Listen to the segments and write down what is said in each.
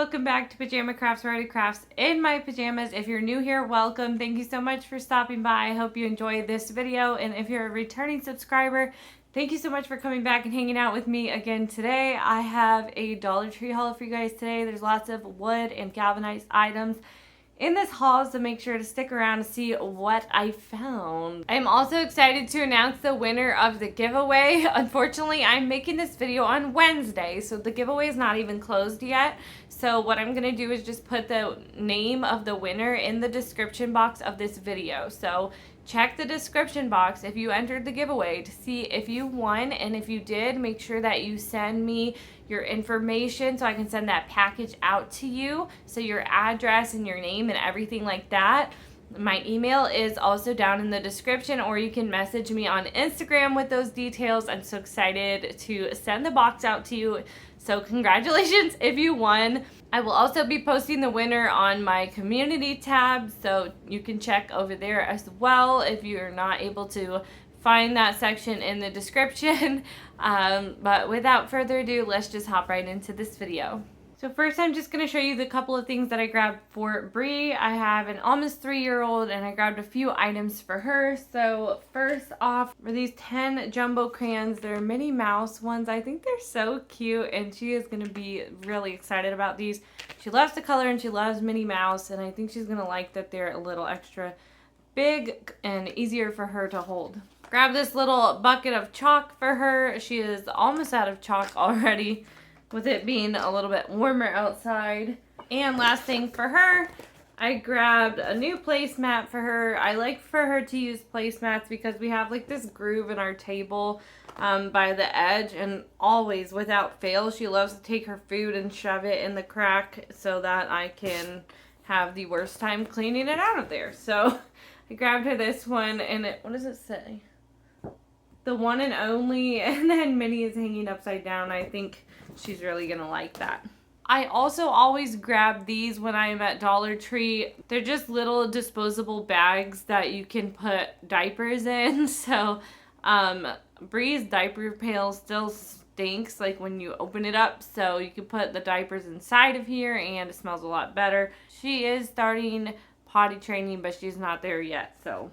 welcome back to Pajama Crafts, where I do crafts in my pajamas. If you're new here, welcome. Thank you so much for stopping by. I hope you enjoyed this video, and if you're a returning subscriber, thank you so much for coming back and hanging out with me again today. I have a Dollar Tree haul for you guys today. There's lots of wood and galvanized items in this haul, so make sure to stick around to see what I found. I'm also excited to announce the winner of the giveaway. Unfortunately, I'm making this video on Wednesday, so the giveaway is not even closed yet. So what I'm gonna do is just put the name of the winner in the description box of this video. So check the description box if you entered the giveaway to see if you won, and if you did, make sure that you send me your information so I can send that package out to you. So your address and your name and everything like that. My email is also down in the description, or you can message me on Instagram with those details. I'm so excited to send the box out to you. So congratulations if you won. I will also be posting the winner on my community tab, so you can check over there as well if you're not able to find that section in the description. But without further ado, let's just hop right into this video. So first, I'm just going to show you the couple of things that I grabbed for Bree. I have an almost 3-year-old, and I grabbed a few items for her. So first off, are these 10 jumbo crayons. They're Minnie Mouse ones. I think they're so cute, and she is going to be really excited about these. She loves to color, and she loves Minnie Mouse, and I think she's going to like that they're a little extra big and easier for her to hold. Grab this little bucket of chalk for her. She is almost out of chalk already, with it being a little bit warmer outside. And last thing for her, I grabbed a new placemat for her. I like for her to use placemats because we have like this groove in our table by the edge, and always without fail she loves to take her food and shove it in the crack so that I can have the worst time cleaning it out of there. So I grabbed her this one, and what does it say? The one and only, and then Minnie is hanging upside down. I think she's really gonna like that. I also always grab these when I'm at Dollar Tree. They're just little disposable bags that you can put diapers in. So Bree's diaper pail still stinks like when you open it up, so you can put the diapers inside of here and it smells a lot better. She is starting potty training, but she's not there yet. So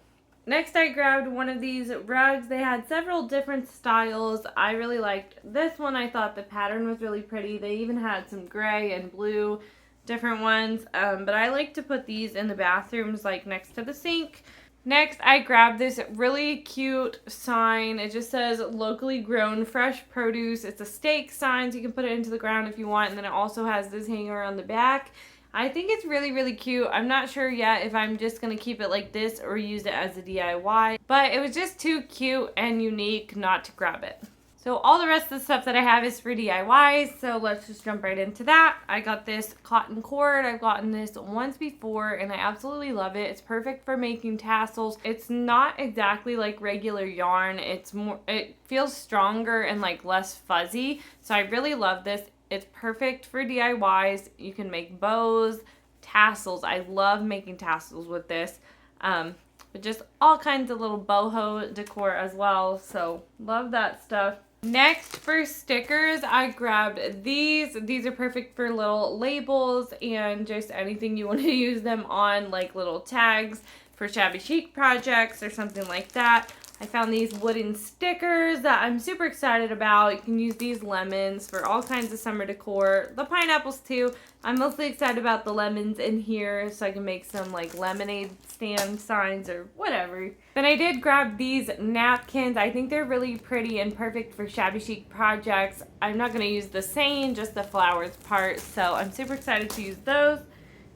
next, I grabbed one of these rugs. They had several different styles. I really liked this one. I thought the pattern was really pretty. They even had some gray and blue different ones. But I like to put these in the bathrooms, like next to the sink. Next, I grabbed this really cute sign. It just says locally grown fresh produce. It's a stake sign, so you can put it into the ground if you want. And then it also has this hanger on the back. I think it's really, really cute. I'm not sure yet if I'm just going to keep it like this or use it as a DIY. But it was just too cute and unique not to grab it. So all the rest of the stuff that I have is for DIYs. So let's just jump right into that. I got this cotton cord. I've gotten this once before and I absolutely love it. It's perfect for making tassels. It's not exactly like regular yarn. It feels stronger and like less fuzzy. So I really love this. It's perfect for DIYs. You can make bows, tassels. I love making tassels with this. But just all kinds of little boho decor as well. So love that stuff. Next, for stickers, I grabbed these. These are perfect for little labels and just anything you want to use them on, like little tags for shabby chic projects or something like that. I found these wooden stickers that I'm super excited about. You can use these lemons for all kinds of summer decor. The pineapples too. I'm mostly excited about the lemons in here so I can make some like lemonade stand signs or whatever. Then I did grab these napkins. I think they're really pretty and perfect for shabby chic projects. I'm not going to use the saying, just the flowers part. So I'm super excited to use those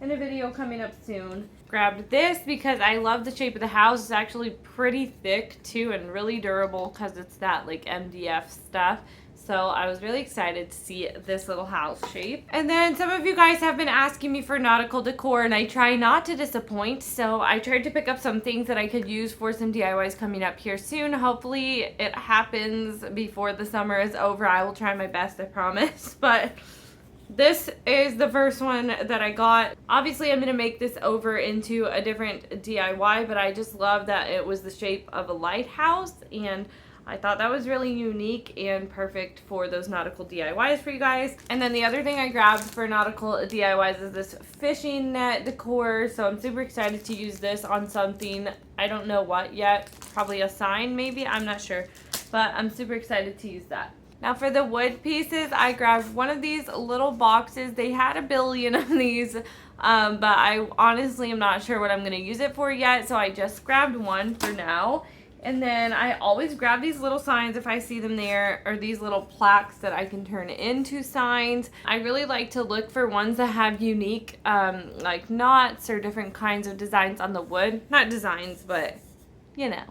in a video coming up soon. Grabbed this because I love the shape of the house. It's actually pretty thick too and really durable because it's that like MDF stuff. So I was really excited to see this little house shape. And then some of you guys have been asking me for nautical decor, and I try not to disappoint. So I tried to pick up some things that I could use for some DIYs coming up here soon. Hopefully it happens before the summer is over. I will try my best, I promise. But this is the first one that I got. Obviously, I'm going to make this over into a different DIY, but I just love that it was the shape of a lighthouse, and I thought that was really unique and perfect for those nautical DIYs for you guys. And then the other thing I grabbed for nautical DIYs is this fishing net decor. So I'm super excited to use this on something. I don't know what yet. Probably a sign maybe. I'm not sure. But I'm super excited to use that. Now for the wood pieces, I grabbed one of these little boxes. They had a billion of these, but I honestly am not sure what I'm going to use it for yet. So I just grabbed one for now. And then I always grab these little signs if I see them there, or these little plaques that I can turn into signs. I really like to look for ones that have unique like knots or different kinds of designs on the wood. Not designs, but you know.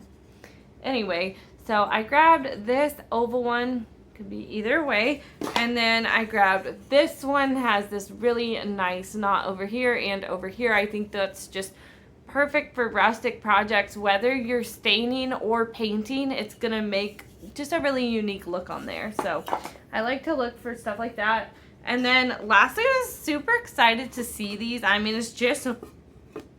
Anyway, so I grabbed this oval one. Could be either way. And then I grabbed this one. Has this really nice knot over here and over here. I think that's just perfect for rustic projects. Whether you're staining or painting, it's gonna make just a really unique look on there. So I like to look for stuff like that. And then lastly, I was super excited to see these. I mean, it's just a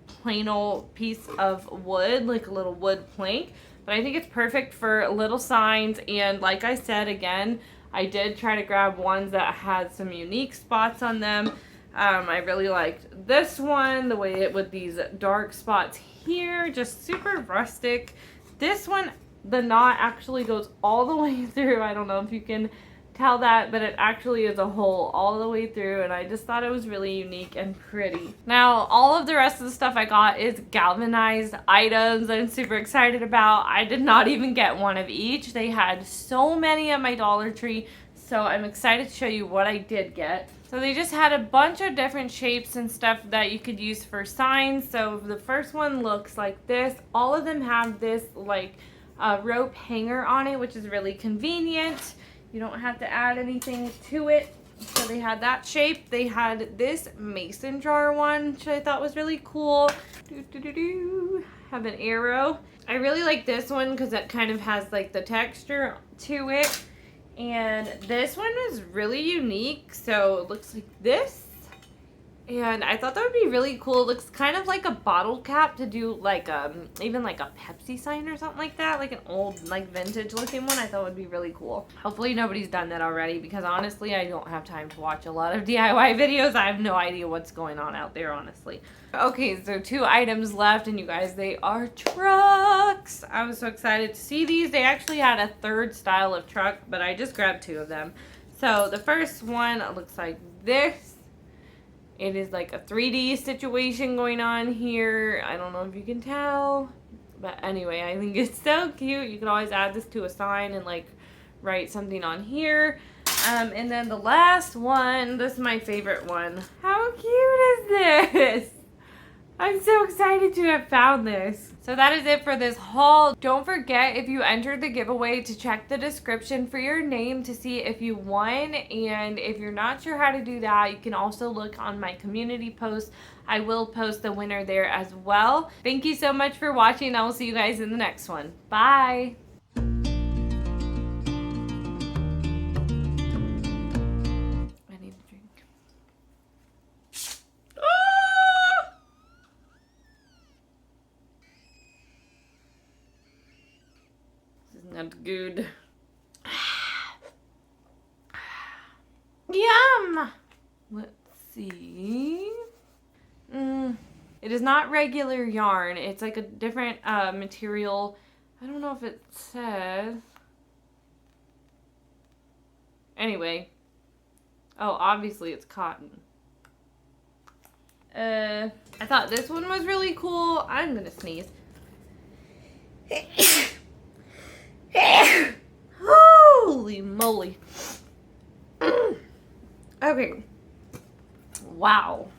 plain old piece of wood, like a little wood plank, but I think it's perfect for little signs. And like I said, again, I did try to grab ones that had some unique spots on them. I really liked this one, the way it with these dark spots here, just super rustic. This one, the knot actually goes all the way through. I don't know if you can tell that, but it actually is a hole all the way through, and I just thought it was really unique and pretty. Now, all of the rest of the stuff I got is galvanized items I'm super excited about. I did not even get one of each. They had so many at my Dollar Tree, so I'm excited to show you what I did get. So they just had a bunch of different shapes and stuff that you could use for signs. So the first one looks like this. All of them have this like rope hanger on it, which is really convenient. You don't have to add anything to it. So they had that shape. They had this mason jar one, which I thought was really cool. Have an arrow. I really like this one because it kind of has like the texture to it. And this one was really unique. So it looks like this. And I thought that would be really cool. It looks kind of like a bottle cap to do like even like a Pepsi sign or something like that. Like an old like vintage looking one. I thought would be really cool. Hopefully nobody's done that already, because honestly I don't have time to watch a lot of DIY videos. I have no idea what's going on out there, honestly. Okay, so 2 items left, and you guys, they are trucks. I was so excited to see these. They actually had a 3rd style of truck, but I just grabbed 2 of them. So the first one looks like this. It is like a 3D situation going on here. I don't know if you can tell, but anyway, I think it's so cute. You can always add this to a sign and like write something on here. And then the last one, this is my favorite one. How cute is this? I'm so excited to have found this. So that is it for this haul. Don't forget, if you entered the giveaway, to check the description for your name to see if you won. And if you're not sure how to do that, you can also look on my community post. I will post the winner there as well. Thank you so much for watching. I will see you guys in the next one. Bye. Not good. Yum! Let's see. It is not regular yarn. It's like a different material. I don't know if it says. Anyway. Oh, obviously it's cotton. I thought this one was really cool. I'm gonna sneeze. Holy moly. Okay. Wow.